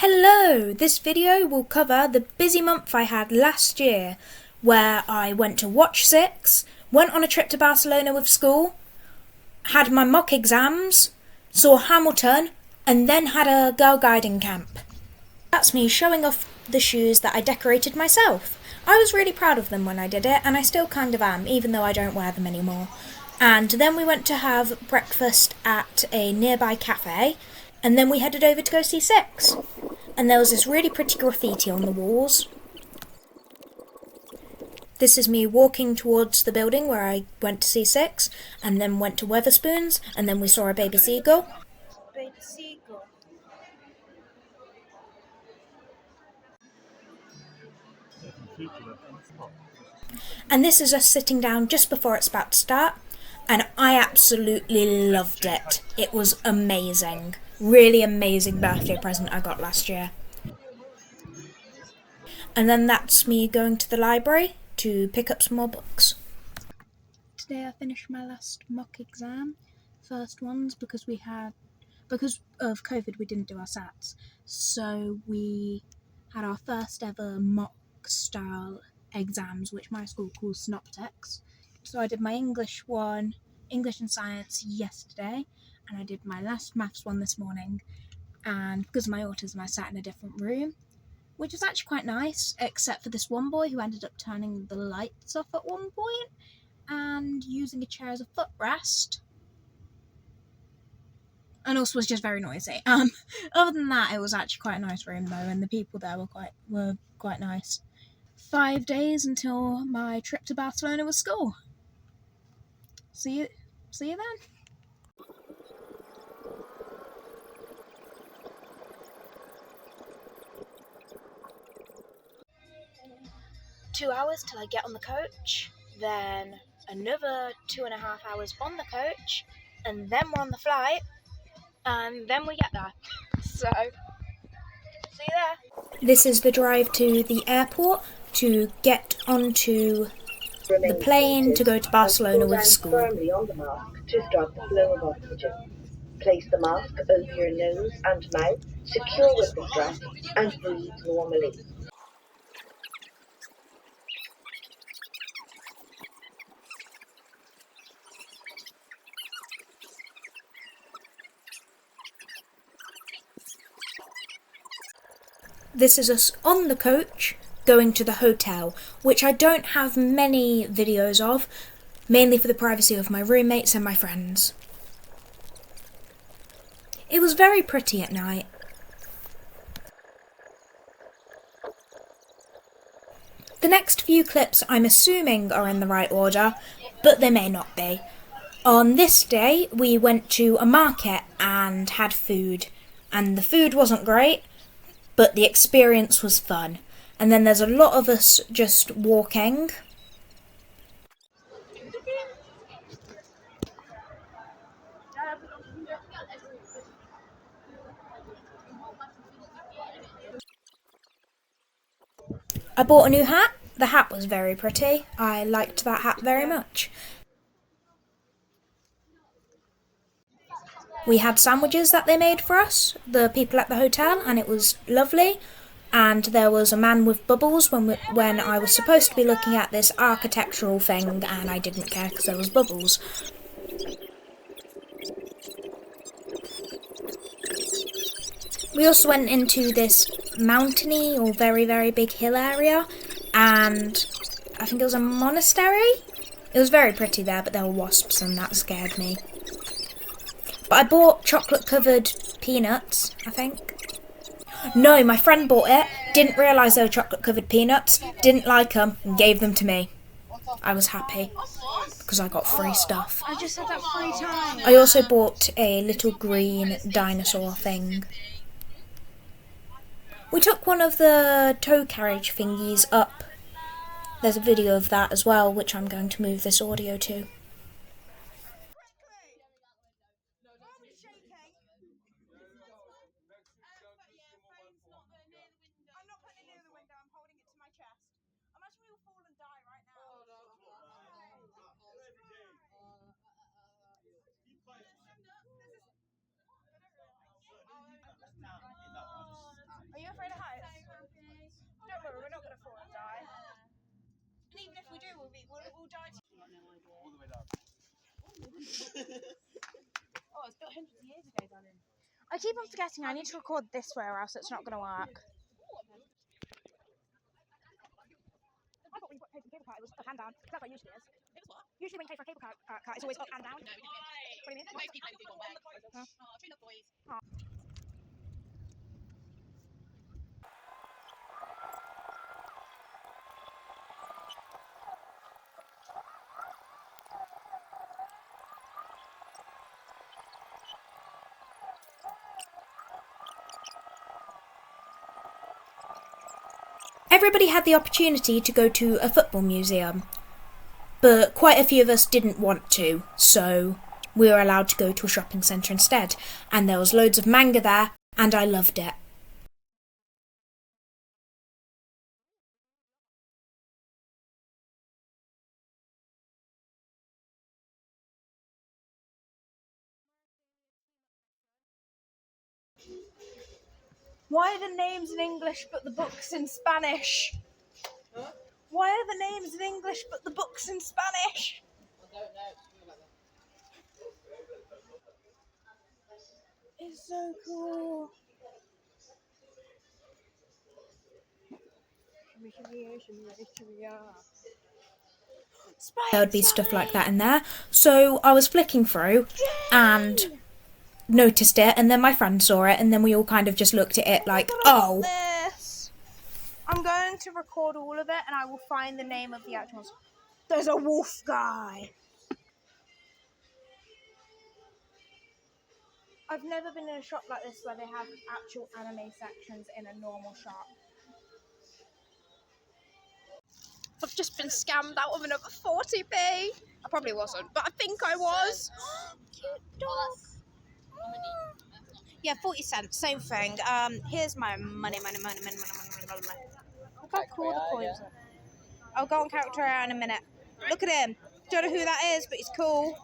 Hello! This video will cover the busy month I had last year, where I went to Watch 6, went on a trip to Barcelona with school, had my mock exams, saw Hamilton, and then had a girl guiding camp. That's me showing off the shoes that I decorated myself. I was really proud of them when I did it, and I still kind of am, even though I don't wear them anymore. And then we went to have breakfast at a nearby cafe, and then we headed over to go see Six. And there was this really pretty graffiti on the walls. This is me walking towards the building where I went to see Six, and then went to Wetherspoons, and then we saw a baby seagull. Baby seagull. And this is us sitting down just before it's about to start, and I absolutely loved it. It was amazing. Really amazing birthday present I got last year. And then that's me going to the library to pick up some more books. Today I finished my last mock exam, first ones, because of COVID we didn't do our SATs, so we had our first ever mock style exams, which my school calls synoptics. So I did my English one, English and science yesterday, and I did my last maths one this morning, and because of my autism I sat in a different room, which was actually quite nice, except for this one boy who ended up turning the lights off at one point and using a chair as a footrest, and also was just very noisy. Other than that, it was actually quite a nice room though, and the people there were quite nice. 5 days until my trip to Barcelona with school. See you then. 2 hours till I get on the coach, then another 2.5 hours on the coach, and then we're on the flight, and then we get there. So, see you there. This is the drive to the airport to get onto the plane to go to Barcelona with school. Firmly on the mask to stop the flow of oxygen. Place the mask over your nose and mouth, secure with the strap, and breathe normally. This is us on the coach going to the hotel, which I don't have many videos of, mainly for the privacy of my roommates and my friends. It was very pretty at night. The next few clips I'm assuming are in the right order, but they may not be. On this day we went to a market and had food, and the food wasn't great, but the experience was fun. And then there's a lot of us just walking. I bought a new hat. The hat was very pretty. I liked that hat very much. We had sandwiches that they made for us, the people at the hotel, and it was lovely. And there was a man with bubbles when I was supposed to be looking at this architectural thing, and I didn't care because there was bubbles. We also went into this mountainy or very, very big hill area, and I think it was a monastery. It was very pretty there, but there were wasps and that scared me. But I bought chocolate-covered peanuts, I think. No, my friend bought it, didn't realise they were chocolate-covered peanuts, didn't like them, and gave them to me. I was happy, because I got free stuff. I just had that free time. I also bought a little green dinosaur thing. We took one of the tow carriage thingies up. There's a video of that as well, which I'm going to move this audio to. I keep on forgetting I need to record this way or else it's not going to work. I thought when you put paper cut, it was up and down. That's what it usually is. It was what? Usually when you pay for a cable cut, it's always up and down. No, we didn't. What do you mean? It makes people on bed. Oh, train up, boys. Oh. Everybody had the opportunity to go to a football museum, but quite a few of us didn't want to, so we were allowed to go to a shopping centre instead, and there was loads of manga there, and I loved it. Why are the names in English but the books in Spanish? Huh? Why are the names in English but the books in Spanish? I don't know. It's so cool. There would be stuff like that in there, so I was flicking through and noticed it, and then my friend saw it, and then we all kind of just looked at it like, oh. This. I'm going to record all of it and I will find the name of the actual ones. There's a wolf guy. I've never been in a shop like this where they have actual anime sections in a normal shop. I've just been scammed out of another 40p. I probably wasn't, but I think I was. Cute dog. Yeah, 40 cents, same thing. Here's my money. Look how cool the coins are. I'll go on character in a minute. Look at him. Don't know who that is, but he's cool.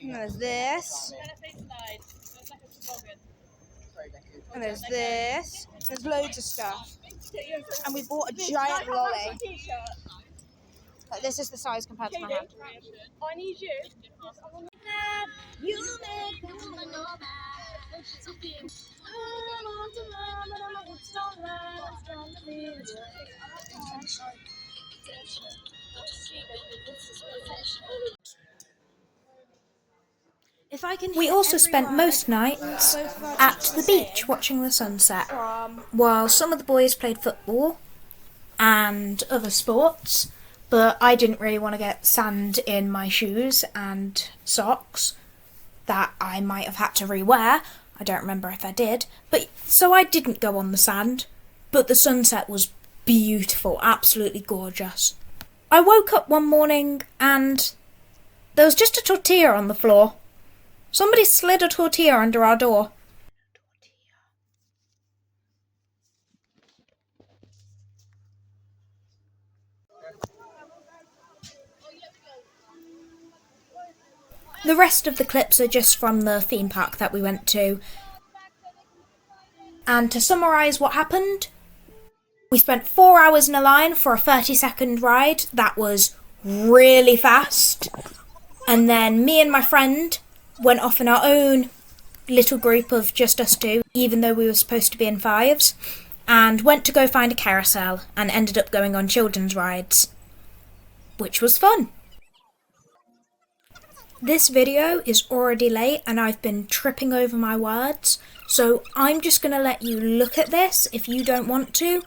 And there's this. And there's this. There's loads of stuff. And we bought a giant lolly. Like, this is the size compared to my hand. I need you. We also spent most nights at the beach watching the sunset, while some of the boys played football and other sports, but I didn't really want to get sand in my shoes and socks that I might have had to rewear. I don't remember if I did, but so I didn't go on the sand, but the sunset was beautiful, absolutely gorgeous. I woke up one morning and there was just a tortilla on the floor. Somebody slid a tortilla under our door. The rest of the clips are just from the theme park that we went to. And to summarise what happened, we spent 4 hours in a line for a 30-second ride. That was really fast. And then me and my friend went off in our own little group of just us two, even though we were supposed to be in fives, and went to go find a carousel and ended up going on children's rides, which was fun. This video is already late and I've been tripping over my words, so I'm just going to let you look at this. If you don't want to,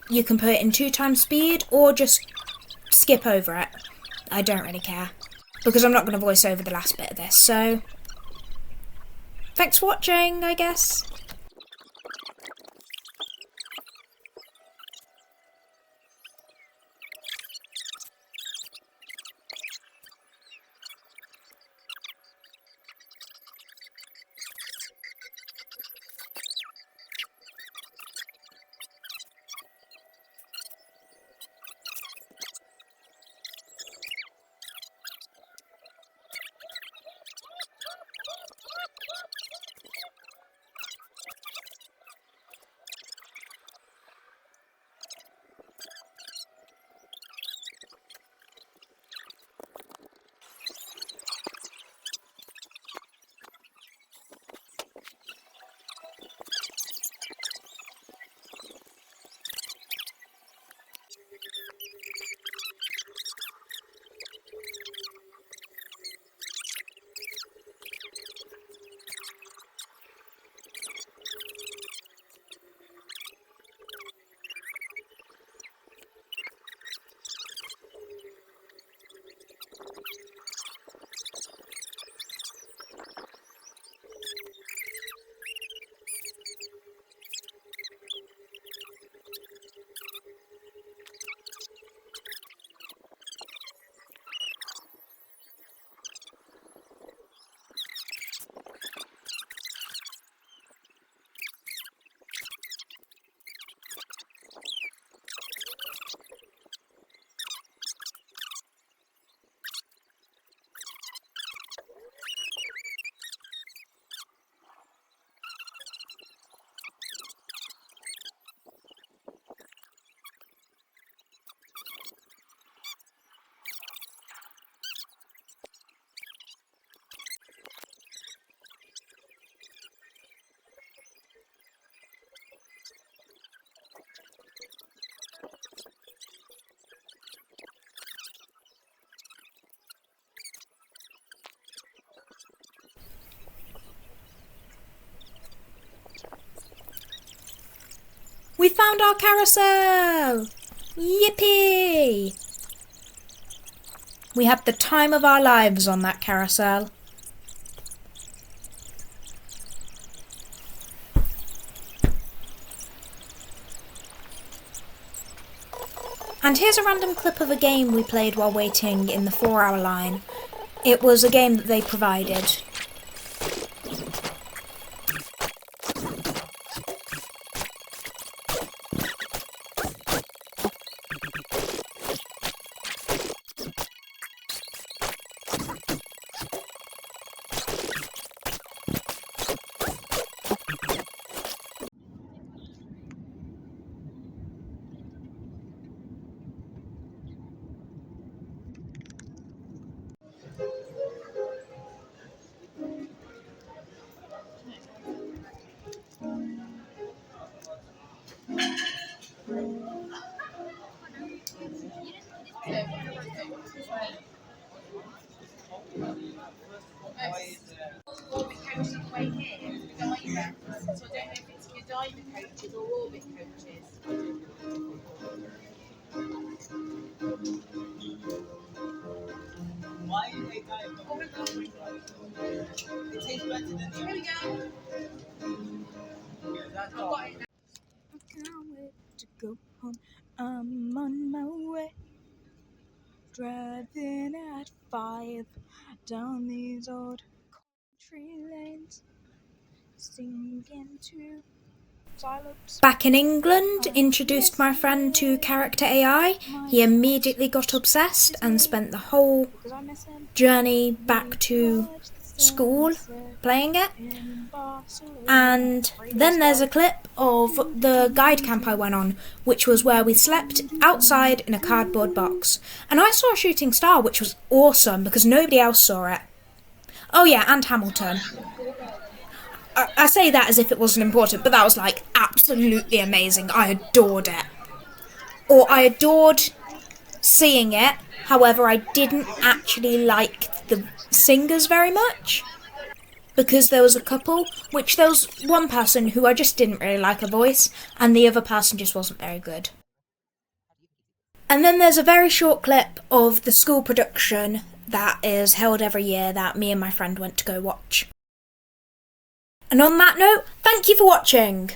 you can put it in 2 times speed or just skip over it. I don't really care, because I'm not going to voice over the last bit of this, so thanks for watching, I guess. We found our carousel! Yippee! We had the time of our lives on that carousel. And here's a random clip of a game we played while waiting in the 4-hour line. It was a game that they provided. Can't wait to go home. I'm on my way. Driving at 5 down these old country lanes, singing to silence. Back in England, introduced my friend to Character AI. He immediately got obsessed and spent the whole journey back to school playing it. And then there's a clip of the guide camp I went on, which was where we slept outside in a cardboard box. And I saw a shooting star, which was awesome because nobody else saw it. Oh yeah, and Hamilton. I say that as if it wasn't important, but that was like absolutely amazing. I adored it. Or I adored seeing it. However, I didn't actually like the singers very much. Because there was a couple, which there was one person who I just didn't really like her voice, and the other person just wasn't very good. And then there's a very short clip of the school production that is held every year that me and my friend went to go watch. And on that note, thank you for watching!